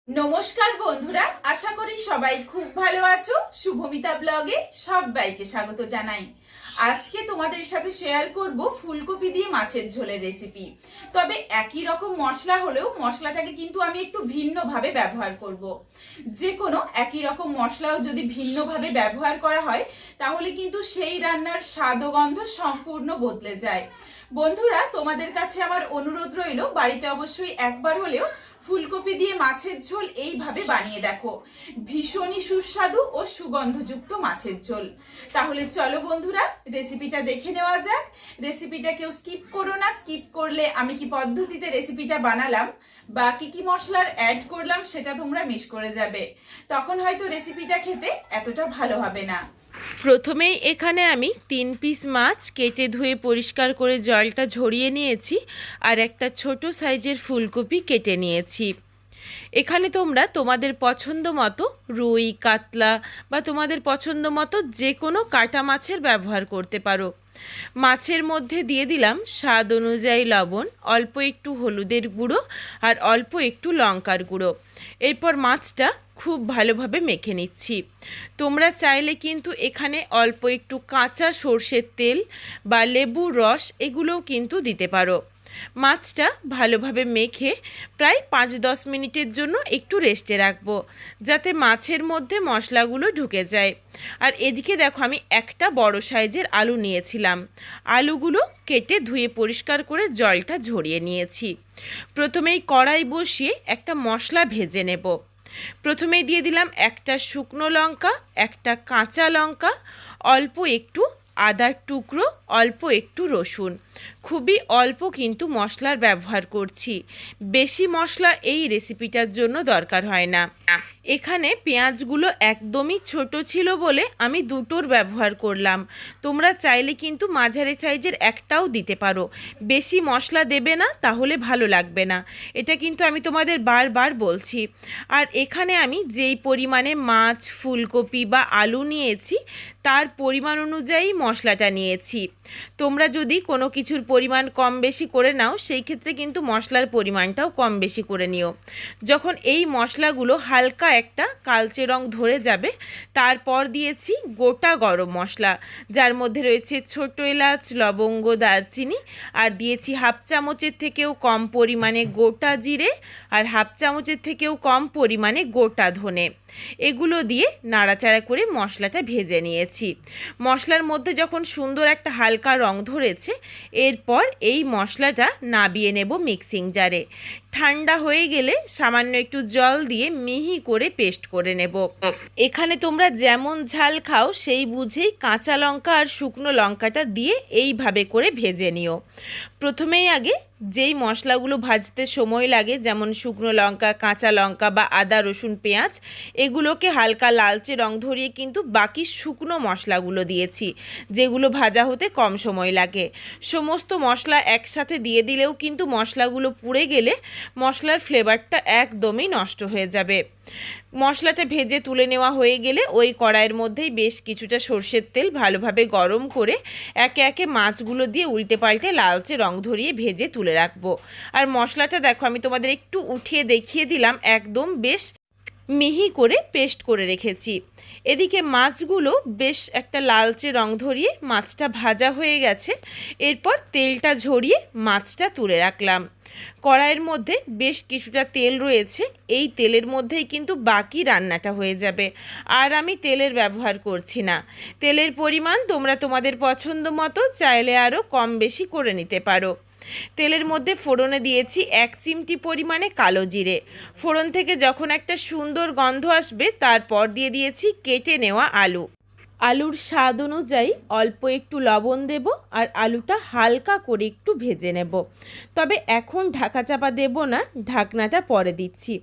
নমস্কার বন্ধুরা, আশা করি সবাই খুব ভালো আছো। শুভমিতা ব্লগে সবাইকে স্বাগত জানাই। আজকে তোমাদের সাথে শেয়ার করব ফুলকপি দিয়ে মাছের ঝোলের রেসিপি। তবে একই রকম মশলা হলেও মশলাটাকে কিন্তু আমি একটু ভিন্নভাবে ব্যবহার করব। যে কোনো একই রকম মশলাও যদি ভিন্নভাবে ব্যবহার করা হয় তাহলে কিন্তু সেই রান্নার স্বাদ ও গন্ধ সম্পূর্ণ বদলে যায়। বন্ধুরা, তোমাদের কাছে আমার অনুরোধ রইল, বাড়িতে অবশ্যই একবার হলেও ফুলকপি দিয়ে মাছের ঝোল এইভাবে বানিয়ে দেখো। ভীষণই সুস্বাদু ও সুগন্ধযুক্ত মাছের ঝোল। তাহলে চলো বন্ধুরা, রেসিপিটা দেখে নেওয়া যাক। রেসিপিটা কেউ স্কিপ করো না। স্কিপ করলে আমি কি পদ্ধতিতে রেসিপিটা বানালাম বা কি মশলার অ্যাড করলাম সেটা তোমরা মিস করে যাবে। তখন হয়তো রেসিপিটা খেতে এতটা ভালো হবে না। প্রথমেই এখানে আমি 3 পিস মাছ কেটে ধুয়ে পরিষ্কার করে জলটা ঝরিয়ে নিয়েছি আর একটা ছোট সাইজের ফুলকপি কেটে নিয়েছি। এখানে তোমরা তোমাদের পছন্দ মতো রুই, কাতলা বা তোমাদের পছন্দ মতো যে কোনো কাটা মাছের ব্যবহার করতে পারো। মাছের মধ্যে দিয়ে দিলাম স্বাদ অনুযায়ী লবণ, অল্প একটু হলুদের গুঁড়ো আর অল্প একটু লঙ্কার গুঁড়ো। এরপর মাছটা খুব ভালোভাবে মেখে নিচ্ছি। তোমরা চাইলে কিন্তু এখানে অল্প একটু কাঁচা সর্ষের তেল বা লেবুর রস এগুলোও কিন্তু দিতে পারো। মাছটা ভালোভাবে মেখে প্রায় 5-10 মিনিটের জন্য একটু রেস্টে রাখবো, যাতে মাছের মধ্যে মশলাগুলো ঢুকে যায়। আর এদিকে দেখো, আমি একটা বড় সাইজের আলু নিয়েছিলাম। আলুগুলো কেটে ধুয়ে পরিষ্কার করে জলটা ঝরিয়ে নিয়েছি। প্রথমেই কড়াই বসিয়ে একটা মশলা ভেজে নেব। প্রথমেই দিয়ে দিলাম একটা শুকনো লঙ্কা, একটা কাঁচা লঙ্কা, অল্প একটু আদার টুকরো, অল্প একটু রসুন। খুবই অল্প কিন্তু মশলার ব্যবহার করছি, বেশি মশলা এই রেসিপিটার জন্য দরকার হয় না। এখানে পেঁয়াজগুলো একদমই ছোট ছিল বলে আমি দুটোর ব্যবহার করলাম। তোমরা চাইলে কিন্তু মাঝারি সাইজের একটাও দিতে পারো। বেশি মশলা দেবে না, তাহলে ভালো লাগবে না। এটা কিন্তু আমি তোমাদের বারবার বলছি। আর এখানে আমি যেই পরিমাণে মাছ, ফুলকপি বা আলু নিয়েছি তার পরিমাণ অনুযায়ী মশলাটা নিয়েছি। তোমরা যদি কোনো কিছুর পরিমাণ কম বেশি করে নাও, সেই ক্ষেত্রে কিন্তু মশলার পরিমাণটাও কম বেশি করে নিও। যখন এই মশলাগুলো হালকা একটা কালচে রং ধরে যাবে, তারপর দিয়েছি গোটা গরম মশলা, যার মধ্যে রয়েছে ছোট এলাচ, লবঙ্গ, দারচিনি, আর দিয়েছি হাফ চামচের থেকেও কম পরিমাণে গোটা জিরে আর হাফ চামচের থেকেও কম পরিমাণে গোটা ধনে। এগুলো দিয়ে নাড়াচাড়া করে মশলাটা ভেজে নিয়েছি। মশলার মধ্যে যখন সুন্দর একটা হালকা রং ধরেছে, এরপর এই মশলাটা নাবিয়ে নেব মিক্সিং জারে। ঠান্ডা হয়ে গেলে সামান্য একটু জল দিয়ে মিহি করে পেস্ট করে নেব। এখানে তোমরা যেমন ঝাল খাও সেই বুঝেই কাঁচা লঙ্কা আর শুকনো লঙ্কাটা দিয়ে এইভাবে করে ভেজে নিও। প্রথমেই আগে যেই মশলাগুলো ভাজতে সময় লাগে, যেমন শুকনো লঙ্কা, কাঁচা লঙ্কা বা আদা, রসুন, পেঁয়াজ, এগুলোকে হালকা লালচে রং ধরিয়ে কিন্তু বাকি শুকনো মশলাগুলো দিয়েছি, যেগুলো ভাজা হতে কম সময় লাগে। সমস্ত মশলা একসাথে দিয়ে দিলেও কিন্তু মশলাগুলো পুড়ে গেলে মশলার ফ্লেভারটা একদমই নষ্ট হয়ে যাবে। মশলাটা ভেজে তুলে নেওয়া হয়ে গেলে ওই কড়াইয়ের মধ্যেই বেশ কিছুটা সর্ষের তেল ভালোভাবে গরম করে একে একে মাছগুলো দিয়ে উল্টে পাল্টে লালচে রং ধরিয়ে ভেজে তুলে রাখবো। আর মশলাটা দেখো, আমি তোমাদের একটু উঠিয়ে দেখিয়ে দিলাম, একদম বেশ মিহি করে পেস্ট করে রেখেছি। এদিকে মাছগুলো বেশ একটা লালচে রং ধরিয়ে মাছটা ভাজা হয়ে গেছে। এরপর তেলটা ঝরিয়ে মাছটা তুলে রাখলাম। কড়াইয়ের মধ্যে বেশ কিছুটা তেল রয়েছে, এই তেলের মধ্যেই কিন্তু বাকি রান্নাটা হয়ে যাবে। আর আমি তেলের ব্যবহার করছি না। তেলের পরিমাণ তোমরা তোমাদের পছন্দ মতো চাইলে আরও কম বেশি করে নিতে পারো। তেলের মধ্যে ফোড়নে দিয়েছি 1 চিমটি পরিমাণে কালো জিরে। ফোড়ন থেকে যখন একটা সুন্দর গন্ধ আসবে, তারপর দিয়ে দিয়েছি কেটে নেওয়া আলু। আলুর স্বাদ অনুযায়ী অল্প একটু লবণ দেব আর আলুটা হালকা করে একটু ভেজে নেব। তবে এখন ঢাকা চাপা দেব না, ঢাকনাটা পরে দিচ্ছি।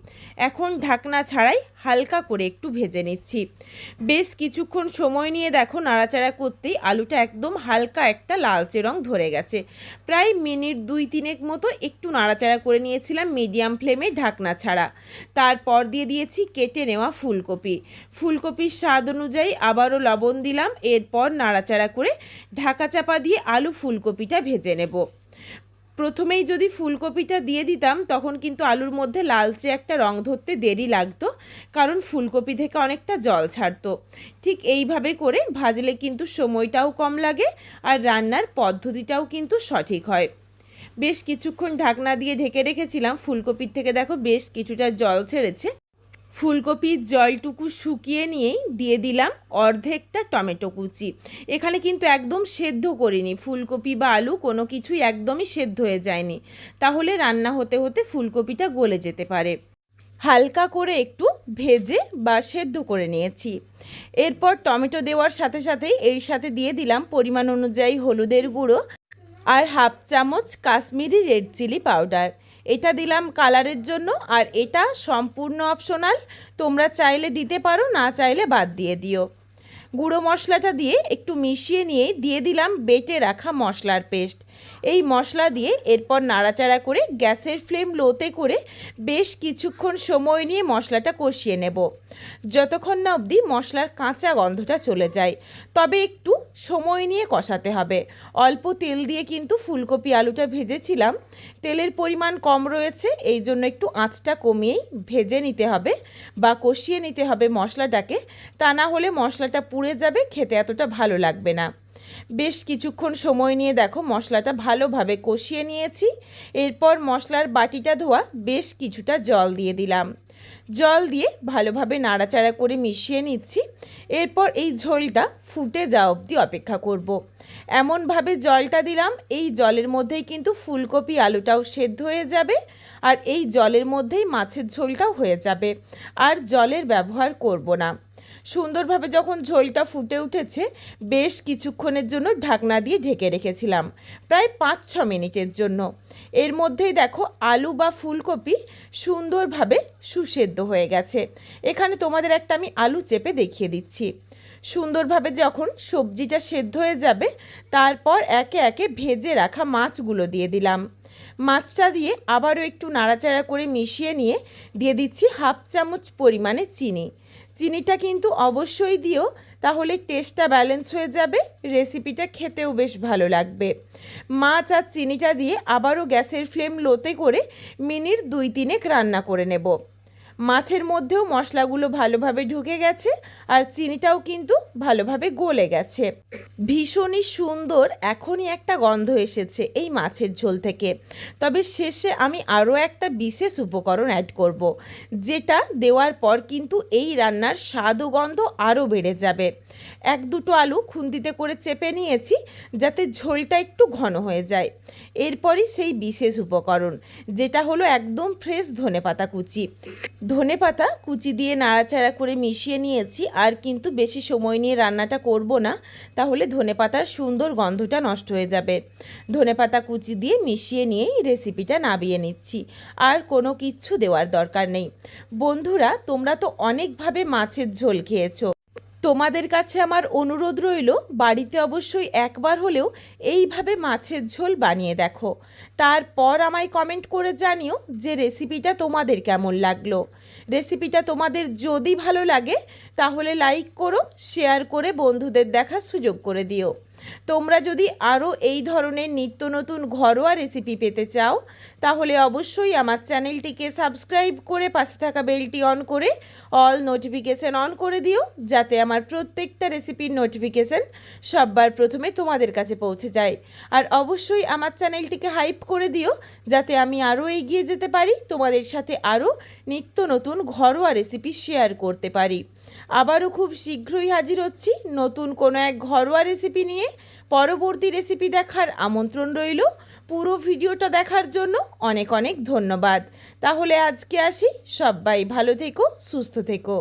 এখন ঢাকনা ছাড়াই হালকা করে একটু ভেজে নিচ্ছি। বেশ কিছুক্ষণ সময় নিয়ে দেখো, নাড়াচাড়া করতেই আলুটা একদম হালকা একটা লালচে রং ধরে গেছে। প্রায় মিনিট 2-3 মতো একটু নাড়াচাড়া করে নিয়েছিলাম মিডিয়াম ফ্লেমে ঢাকনা ছাড়া। তারপর দিয়ে দিয়েছি কেটে নেওয়া ফুলকপি। ফুলকপির স্বাদ অনুযায়ী আবারও লবণ দিলাম। এরপর নাড়াচাড়া করে ঢাকা চাপা দিয়ে আলু ফুলকপিটা ভেজে নেব। প্রথমেই যদি ফুলকপিটা দিয়ে দিতাম তখন কিন্তু আলুর মধ্যে লালচে একটা রং ধরতে দেরি লাগতো, কারণ ফুলকপি থেকে অনেকটা জল ছাড়তো। ঠিক এইভাবে করে ভাজলে কিন্তু সময়টাও কম লাগে আর রান্নার পদ্ধতিটাও কিন্তু সঠিক হয়। বেশ কিছুক্ষণ ঢাকনা দিয়ে ঢেকে রেখেছিলাম। ফুলকপির থেকে দেখো বেশ কিছুটা জল ছেড়েছে। ফুলকপির জলটুকু শুকিয়ে নিয়েই দিয়ে দিলাম অর্ধেকটা টমেটো কুচি। এখানে কিন্তু একদম সেদ্ধ করিনি, ফুলকপি বা আলু কোনো কিছুই একদমই সেদ্ধ হয়ে যায়নি, তাহলে রান্না হতে হতে ফুলকপিটা গলে যেতে পারে। হালকা করে একটু ভেজে বা সেদ্ধ করে নিয়েছি। এরপর টমেটো দেওয়ার সাথে সাথেই এর সাথে দিয়ে দিলাম পরিমাণ অনুযায়ী হলুদের গুঁড়ো আর হাফ চামচ কাশ্মীরি রেড চিলি পাউডার। এটা দিলাম কালারের জন্য, আর এটা সম্পূর্ণ অপশনাল, তোমরা চাইলে দিতে পারো, না চাইলে বাদ দিয়ে দিও। গুঁড়ো মশলাটা দিয়ে একটু মিশিয়ে নিয়ে দিয়ে দিলাম বেটে রাখা মশলার পেস্ট। এই মশলা দিয়ে এরপর নাড়াচাড়া করে গ্যাসের ফ্লেম লোতে করে বেশ কিছুক্ষণ সময় নিয়ে মশলাটা কষিয়ে নেব, যতক্ষণ না অবধি মশলার কাঁচা গন্ধটা চলে যায়। তবে একটু সময় নিয়ে কষাতে হবে। অল্প তেল দিয়ে কিন্তু ফুলকপি আলুটা ভেজেছিলাম, তেলের পরিমাণ কম রয়েছে, এই জন্য একটু আঁচটা কমিয়েই ভেজে নিতে হবে বা কষিয়ে নিতে হবে মশলাটাকে, তা না হলে মশলাটা পুড়ে যাবে, খেতে এতটা ভালো লাগবে না। বেশ কিছুক্ষণ সময় নিয়ে দেখো মশলাটা ভালোভাবে কষিয়ে নিয়েছি। এরপর মশলার বাটিটা ধোয়া বেশ কিছুটা জল দিয়ে দিলাম। জল দিয়ে ভালোভাবে নাড়াচাড়া করে মিশিয়ে নিচ্ছি। এরপর এই ঝোলটা ফুটে যাওয়া অবধি অপেক্ষা করব। এমনভাবে জলটা দিলাম, এই জলের মধ্যেই কিন্তু ফুলকপি আলুটাও সেদ্ধ হয়ে যাবে, আর এই জলের মধ্যেই মাছের ঝোলটাও হয়ে যাবে, আর জলের ব্যবহার করব না। সুন্দরভাবে যখন ঝোলটা ফুটে উঠেছে, বেশ কিছুক্ষণের জন্য ঢাকনা দিয়ে ঢেকে রেখেছিলাম, প্রায় 5-6 মিনিটের জন্য। এর মধ্যেই দেখো আলু বা ফুলকপি সুন্দরভাবে সুসেদ্ধ হয়ে গেছে। এখানে তোমাদের একটা আমি আলু চেপে দেখিয়ে দিচ্ছি। সুন্দরভাবে যখন সবজিটা সেদ্ধ হয়ে যাবে, তারপর একে একে ভেজে রাখা মাছগুলো দিয়ে দিলাম। মাছটা দিয়ে আবারও একটু নাড়াচাড়া করে মিশিয়ে নিয়ে দিয়ে দিচ্ছি হাফ চামচ পরিমাণে চিনি। চিনিটা কিন্তু অবশ্যই দিও, তাহলে টেস্টটা ব্যালেন্স হয়ে যাবে, রেসিপিটা খেতেও বেশ ভালো লাগবে। মাছ আর চিনিটা দিয়ে আবারও গ্যাসের ফ্লেম লোতে করে মিনিট 2-3 রান্না করে নেব। মাছের মধ্যেও মশলাগুলো ভালোভাবে ঢুকে গেছে আর চিনিটাও কিন্তু ভালোভাবে গলে গেছে। ভীষণই সুন্দর এখনই একটা গন্ধ এসেছে এই মাছের ঝোল থেকে। তবে শেষে আমি আরও একটা বিশেষ উপকরণ অ্যাড করব, যেটা দেওয়ার পর কিন্তু এই রান্নার স্বাদ ও গন্ধ আরও বেড়ে যাবে। 1-2 আলু খুন্তিতে করে চেপে নিয়েছি, যাতে ঝোলটা একটু ঘন হয়ে যায়। এরপরই সেই বিশেষ উপকরণ, যেটা হলো একদম ফ্রেশ ধনেপাতা কুচি। ধনেপাতা কুচি দিয়ে নাড়াচাড়া করে মিশিয়ে নিয়েছি, আর কিন্তু বেশি সময় নিয়ে রান্নাটা করব না, তাহলে ধনেপাতার সুন্দর গন্ধটা নষ্ট হয়ে যাবে। ধনেপাতা কুচি দিয়ে মিশিয়ে নিয়েই রেসিপিটা নামিয়ে নিচ্ছি, আর কোনো কিচ্ছু দেওয়ার দরকার নেই। বন্ধুরা, তোমরা তো অনেকভাবে মাছের ঝোল খেয়েছো, তোমাদের কাছে আমার অনুরোধ রইল বাড়িতে অবশ্যই একবার হলেও এইভাবে মাছের ঝোল বানিয়ে দেখো। তারপর আমায় কমেন্ট করে জানিও যে রেসিপিটা তোমাদের কেমন লাগলো। রেসিপিটা তোমাদের যদি ভালো লাগে তাহলে লাইক করো, শেয়ার করে বন্ধুদের দেখার সুযোগ করে দিও। তোমরা যদি আরও এই ধরনের নিত্য নতুন ঘরোয়া রেসিপি পেতে চাও, তাহলে অবশ্যই আমার চ্যানেলটিকে সাবস্ক্রাইব করে পাশে থাকা বেলটি অন করে অল নোটিফিকেশান অন করে দিও, যাতে আমার প্রত্যেকটা রেসিপির নোটিফিকেশান সববার প্রথমে তোমাদের কাছে পৌঁছে যায়। আর অবশ্যই আমার চ্যানেলটিকে হাইপ করে দিও, যাতে আমি আরও এগিয়ে যেতে পারি, তোমাদের সাথে আরও নিত্য নতুন ঘরোয়া রেসিপি শেয়ার করতে পারি। আবারও খুব শীঘ্রই হাজির হচ্ছি নতুন কোনো এক ঘরোয়া রেসিপি নিয়ে। পরবর্তী রেসিপি দেখার আমন্ত্রণ রইল। পুরো ভিডিওটা দেখার জন্য অনেক অনেক ধন্যবাদ। তাহলে আজকে আসি, সবাই ভালো থেকো, সুস্থ থেকো।